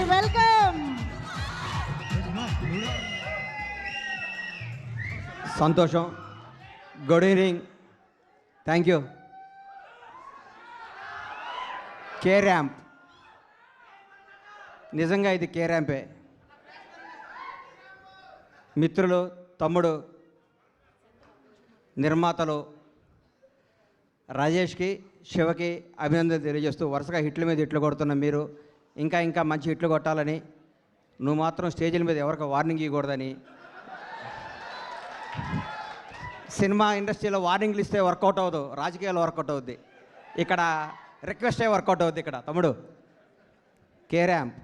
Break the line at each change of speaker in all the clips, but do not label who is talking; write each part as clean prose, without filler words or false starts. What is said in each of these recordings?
గారికి వెల్కమ్.
సంతోషం. Good evening. Thank you. K ramp, నిజంగా ఇది కే ర్యాంపే. మిత్రులు, తమ్ముడు, నిర్మాతలు రాజేష్కి, శివకి అభినందనలు తెలియజేస్తూ వరుసగా హిట్ల మీద హిట్లు కొడుతున్న మీరు ఇంకా ఇంకా మంచి హిట్లు కొట్టాలని, నువ్వు మాత్రం స్టేజీల మీద ఎవరికి వార్నింగ్ ఇవ్వకూడదని, సినిమా ఇండస్ట్రీలో వార్నింగ్లు ఇస్తే వర్కౌట్ అవ్వదు, రాజకీయాల్లో వర్కౌట్ అవుద్ది, ఇక్కడ రిక్వెస్టే వర్కౌట్ అవుద్ది. ఇక్కడ తమ్ముడు కే ర్యాంప్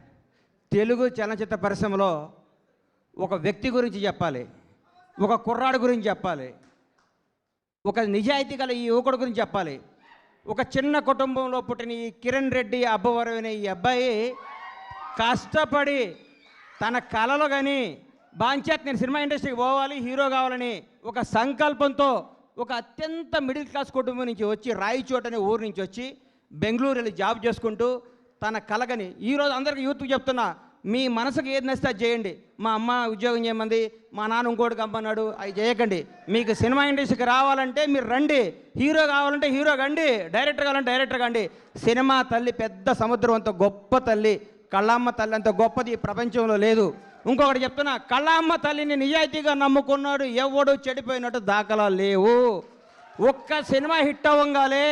తెలుగు చలనచిత్ర పరిశ్రమలో ఒక వ్యక్తి గురించి చెప్పాలి, ఒక కుర్రాడు గురించి చెప్పాలి, ఒక నిజాయితీ గల ఈ యువకుడు గురించి చెప్పాలి. ఒక చిన్న కుటుంబంలో పుట్టిన ఈ కిరణ్ రెడ్డి అబ్బవరం అనే ఈ అబ్బాయి కష్టపడి తన కళలు కానీ బాంచేత్ నేను సినిమా ఇండస్ట్రీకి పోవాలి, హీరో కావాలని ఒక సంకల్పంతో ఒక అత్యంత మిడిల్ క్లాస్ కుటుంబం నుంచి వచ్చి రాయచోట్ అనే ఊరు నుంచి వచ్చి బెంగళూరు వెళ్ళి జాబ్ చేసుకుంటూ తన కలగని ఈరోజు అందరికీ యూత్కి చెప్తున్నా, మీ మనసుకు ఏది నచ్చితే అది చేయండి. మా అమ్మ ఉద్యోగం చేయమంది, మా నాన్న ఇంకోటికి అమ్మన్నాడు, అవి చేయకండి. మీకు సినిమా ఇండస్ట్రీకి రావాలంటే మీరు రండి, హీరో కావాలంటే హీరో కండి, డైరెక్టర్ కావాలంటే డైరెక్టర్ కండి. సినిమా తల్లి పెద్ద సముద్రం అంత గొప్ప తల్లి, కళ్ళమ్మ తల్లి అంత గొప్పది ఈ ప్రపంచంలో లేదు. ఇంకొకటి చెప్తున్నా, కళ్ళమ్మ తల్లిని నిజాయితీగా నమ్ముకున్నాడు ఎవడు చెడిపోయినట్టు దాఖలా లేవు. ఒక్క సినిమా హిట్ అవ్వగానే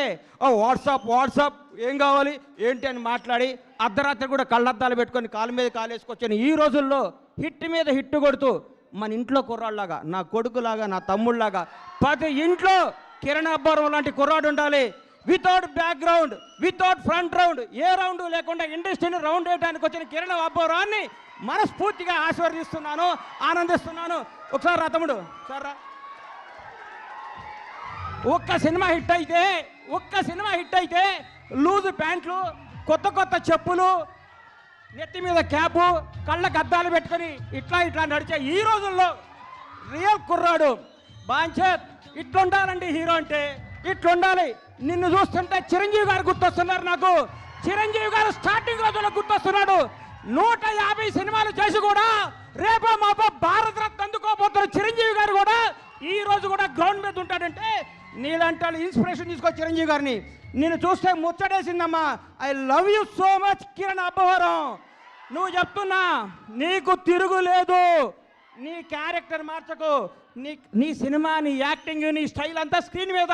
వాట్సాప్ ఏం కావాలి ఏంటి అని మాట్లాడి అర్ధరాత్రి కూడా కళ్ళద్దాలు పెట్టుకొని కాలు మీద కాలేసుకొచ్చాను. ఈ రోజుల్లో హిట్ మీద హిట్ కొడుతూ మన ఇంట్లో కుర్రాళ్ళలాగా, నా కొడుకులాగా, నా తమ్ముళ్ళలాగా ప్రతి ఇంట్లో కిరణ్ అబ్బవరం లాంటి కుర్రాడు ఉండాలి. Without background, without front round, ఏ రౌండ్ లేకుండా ఇండస్ట్రీని రౌండ్ వేయడానికి వచ్చిన కిరణ్ అబ్బవరాన్ని మనస్ఫూర్తిగా ఆశీర్వదిస్తున్నాను, ఆనందిస్తున్నాను. ఒకసారి రా తమ్ముడు, సార్ రా. ఒక్క సినిమా హిట్ అయితే లూజు ప్యాంట్లు, కొత్త కొత్త చెప్పులు, నెత్తి మీద క్యాపు, కళ్ళకు అద్దాలు పెట్టుకొని ఇట్లా నడిచే ఈ రోజుల్లో రియల్ కుర్రాడు బాంచేత్ ఇట్లుండాలండి. హీరో అంటే ఇట్లుండాలి. నిన్ను చూస్తుంటే చిరంజీవి గారు గుర్తొస్తున్నారు నాకు. చిరంజీవి గారు స్టార్టింగ్ రోజుల్లో గుర్తొస్తున్నాడు. 150 సినిమాలు చేసి కూడా రేపో మాపో భారత రత్న అందుకోబోతున్న చిరంజీవి గారు కూడా ఈ రోజు కూడా గ్రౌండ్ మీద ఉంటాడంటే నీలాంటి ఇన్స్పిరేషన్ తీసుకో చిరంజీవి గారిని. నేను చూస్తే ముచ్చటేసిందమ్మా. I love you so much Kiran Abbavaram. నువ్వు చెప్తున్నా, నీకు తిరుగులేదు. నీ క్యారెక్టర్ మార్చకు. నీ సినిమా, నీ యాక్టింగ్, నీ స్టైల్ అంతా స్క్రీన్ మీద,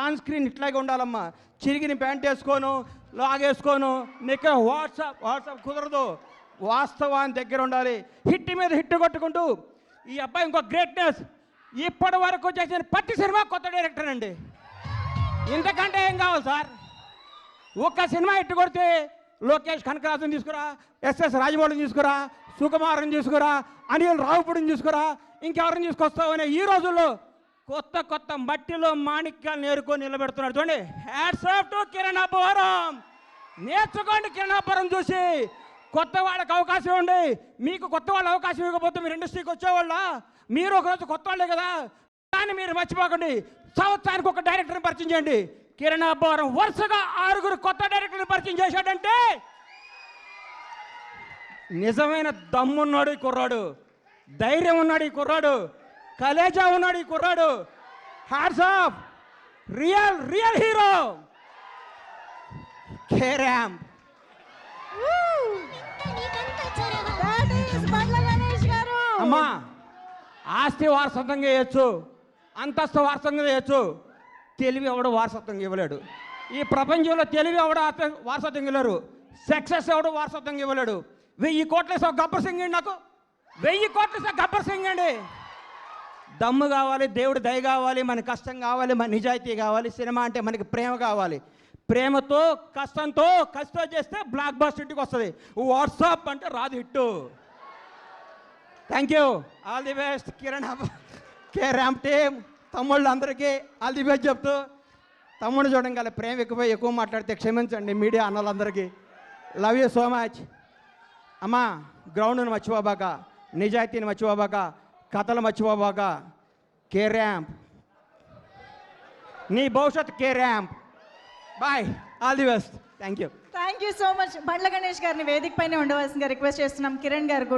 ఆన్ స్క్రీన్ ఇట్లాగే ఉండాలమ్మా. చిరిగిన ప్యాంట్ వేసుకోను, లాగేసుకోను, నీకు వాట్సాప్ కుదరదు. వాస్తవాన్ని దగ్గర ఉండాలి. హిట్ మీద హిట్ కొట్టుకుంటూ ఈ అబ్బాయి ఇంకో గ్రేట్నెస్. ఇప్పటి వరకు చేసిన ప్రతి సినిమా కొత్త డైరెక్టర్ అండి. ఇంతకంటే ఏం కావాలి సార్? ఒక్క సినిమా హిట్ కొడితే లోకేష్ కనకరాజుని తీసుకురా, ఎస్ఎస్ రాజమౌళిని తీసుకురా, సుకుమార్ని తీసుకురా, అనిల్ రావుపూడిని తీసుకురా, ఇంకెవరిని తీసుకొస్తావనే ఈ రోజుల్లో కొత్త మట్టిలో మాణిక్యాలు నేర్కొని నిలబెడుతున్నాడు. చూడండి, hats off to Kiran Abbavaram. నేర్చుకోండి కిరణ్ అబ్బవరం చూసి. కొత్త వాళ్ళకి అవకాశం ఇవ్వండి. మీకు కొత్త వాళ్ళ అవకాశం ఇవ్వకపోతే మీరు ఇండస్ట్రీకి వచ్చేవాళ్ళ? మీరు ఒకరోజు కొత్త వాళ్ళే కదా, దాన్ని మీరు మర్చిపోకండి. సంవత్సరానికి ఒక డైరెక్టర్ని పరిచయం చేయండి. కిరణ్ అబ్బవరం వరుసగా 6 కొత్త డైరెక్టర్ని పరిచయం చేశాడంటే నిజమైన దమ్మున్నాడు ఈ కుర్రాడు, ధైర్యం ఉన్నాడు ఈ కుర్రాడు, కలేజా ఉన్నాడు ఈ కుర్రాడు. Hats off, real hero K ramp. అమ్మా, ఆస్తి వారసత్వంగా చేయొచ్చు, అంతస్తు వారసత్వంగా చేయొచ్చు, తెలివి ఎవడు వారసత్వంగా ఇవ్వలేడు. ఈ ప్రపంచంలో తెలివి ఎవడు వారసత్వంగా ఇవ్వలేరు, సక్సెస్ ఎవడు వారసత్వంగా ఇవ్వలేడు. 1000 కోట్ల గబ్బర్ సింగ్ అండి, నాకు 1000 కోట్ల గబ్బర్ సింగ్ అండి. దమ్ము కావాలి, దేవుడి దయ కావాలి, మన కష్టం కావాలి, మన నిజాయితీ కావాలి. సినిమా అంటే మనకి ప్రేమ కావాలి. ప్రేమతో కష్టంతో చేస్తే బ్లాక్ బస్టర్ ఇంటికి వస్తుంది. వాట్సాప్ అంటే రాదు hit. Thank you, all the best Kiran K ramp team. తమ్ముళ్ళు అందరికీ ఆల్ ది బెస్ట్ చెప్తూ, తమ్ముడు చూడండి ప్రేమ ఎక్కువ మాట్లాడితే క్షమించండి మీడియా అన్నలందరికీ. Love you so much. అమ్మా, గ్రౌండ్ను మర్చిపోబాక, నిజాయితీని మర్చిపోబాక, కథలు మర్చిపోబాక. కే ర్యాంప్, నీ భవిష్యత్ K ramp. Boy, all the best. Thank you
thank you so much. Bandla Ganesh గారిని వేదిక పైన ఉండవలసిందిగా రిక్వెస్ట్ చేస్తున్నాం. కిరణ్ గారు కూడా